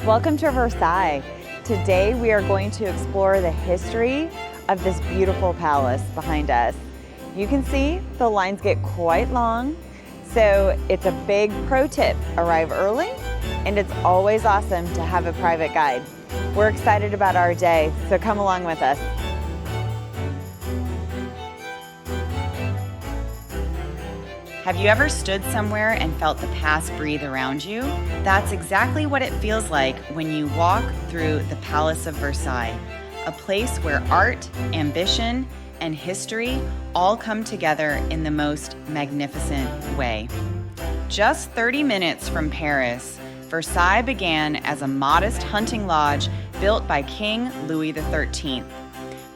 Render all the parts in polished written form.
Welcome to Versailles. Today we are going to explore the history of this beautiful palace behind us. You can see the lines get quite long, so it's a big pro tip. Arrive early, and it's always awesome to have a private guide. We're excited about our day, so come along with us. Have you ever stood somewhere and felt the past breathe around you? That's exactly what it feels like when you walk through the Palace of Versailles, a place where art, ambition, and history all come together in the most magnificent way. Just 30 minutes from Paris, Versailles began as a modest hunting lodge built by King Louis XIII.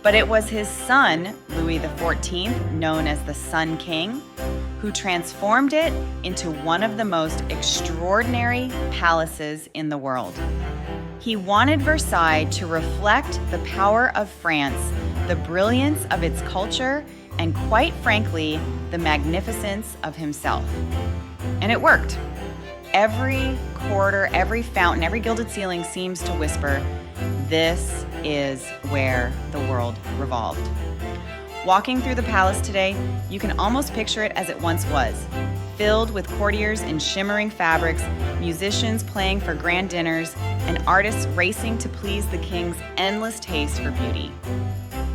But it was his son, Louis XIV, known as the Sun King, who transformed it into one of the most extraordinary palaces in the world. He wanted Versailles to reflect the power of France, the brilliance of its culture, and quite frankly, the magnificence of himself. And it worked. Every corridor, every fountain, every gilded ceiling seems to whisper, "This is where the world revolved." Walking through the palace today, you can almost picture it as it once was, filled with courtiers in shimmering fabrics, musicians playing for grand dinners, and artists racing to please the king's endless taste for beauty.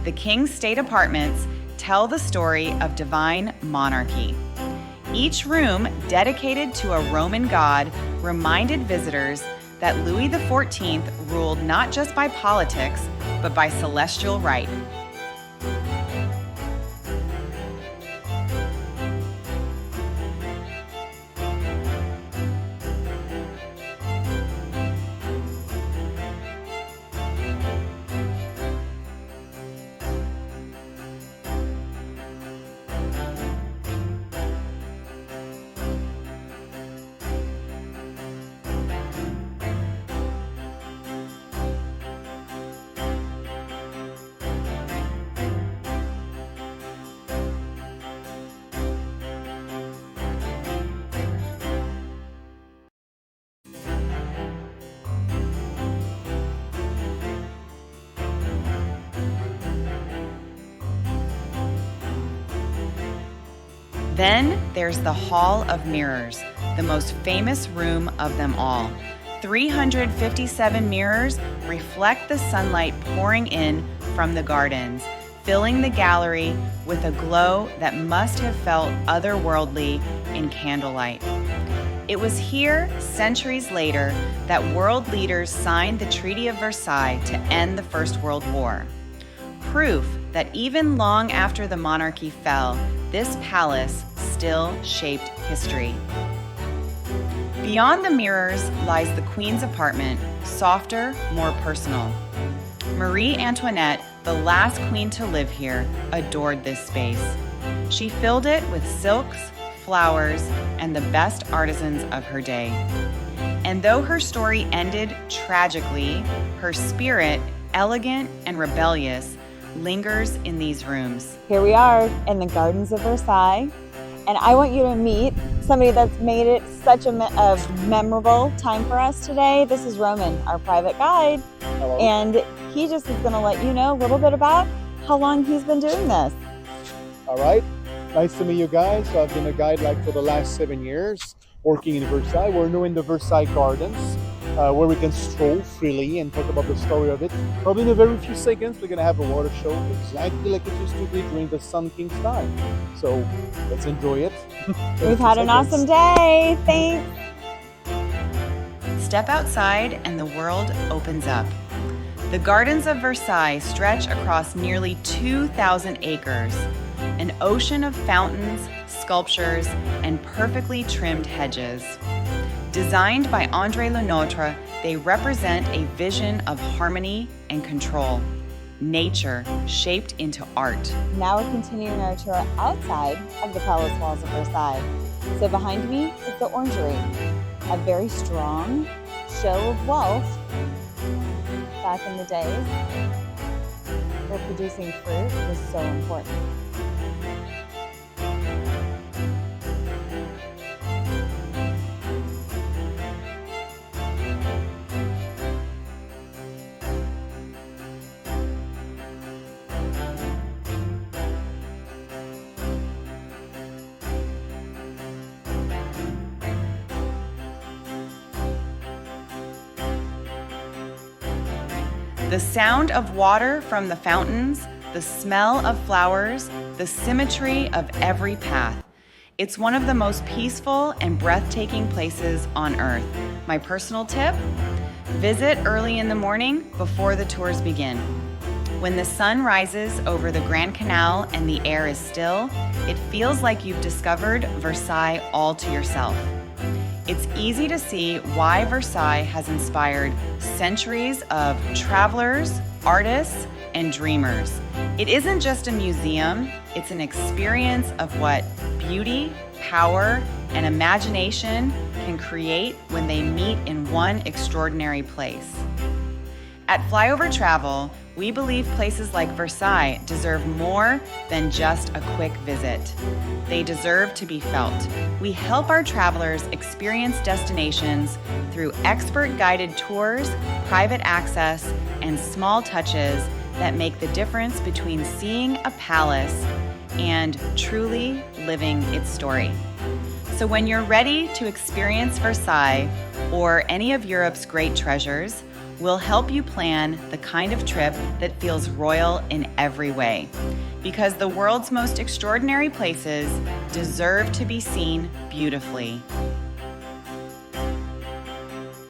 The king's state apartments tell the story of divine monarchy. Each room, dedicated to a Roman god, reminded visitors that Louis XIV ruled not just by politics, but by celestial right. Then there's the Hall of Mirrors, the most famous room of them all. 357 mirrors reflect the sunlight pouring in from the gardens, filling the gallery with a glow that must have felt otherworldly in candlelight. It was here, centuries later, that world leaders signed the Treaty of Versailles to end the First World War. Proof that even long after the monarchy fell, this palace still shaped history. Beyond the mirrors lies the Queen's apartment, softer, more personal. Marie Antoinette, the last queen to live here, adored this space. She filled it with silks, flowers, and the best artisans of her day. And though her story ended tragically, her spirit, elegant and rebellious, lingers in these rooms. Here we are in the Gardens of Versailles, and I want you to meet somebody that's made it such a memorable time for us today. This is Roman, our private guide. Hello. And he just is going to let you know a little bit about how long he's been doing this. All right, nice to meet you guys. So I've been a guide for the last 7 years, working in Versailles. We're now in the Versailles Gardens, where we can stroll freely and talk about the story of it. Probably in a very few seconds, we're gonna have a water show exactly like it used to be during the Sun King's time. So let's enjoy it. We've had an awesome day. Thanks. Step outside and the world opens up. The Gardens of Versailles stretch across nearly 2,000 acres, an ocean of fountains, sculptures, and perfectly trimmed hedges. Designed by André Lenotre, they represent a vision of harmony and control, nature shaped into art. Now we're continuing our tour outside of the palace walls of Versailles. So behind me is the orangery, a very strong show of wealth back in the days where producing fruit was so important. The sound of water from the fountains, the smell of flowers, the symmetry of every path. It's one of the most peaceful and breathtaking places on earth. My personal tip: visit early in the morning before the tours begin. When the sun rises over the Grand Canal and the air is still, it feels like you've discovered Versailles all to yourself. It's easy to see why Versailles has inspired centuries of travelers, artists, and dreamers. It isn't just a museum, it's an experience of what beauty, power, and imagination can create when they meet in one extraordinary place. At FLyover Travel, we believe places like Versailles deserve more than just a quick visit. They deserve to be felt. We help our travelers experience destinations through expert-guided tours, private access, and small touches that make the difference between seeing a palace and truly living its story. So when you're ready to experience Versailles or any of Europe's great treasures, we'll help you plan the kind of trip that feels royal in every way. Because the world's most extraordinary places deserve to be seen beautifully.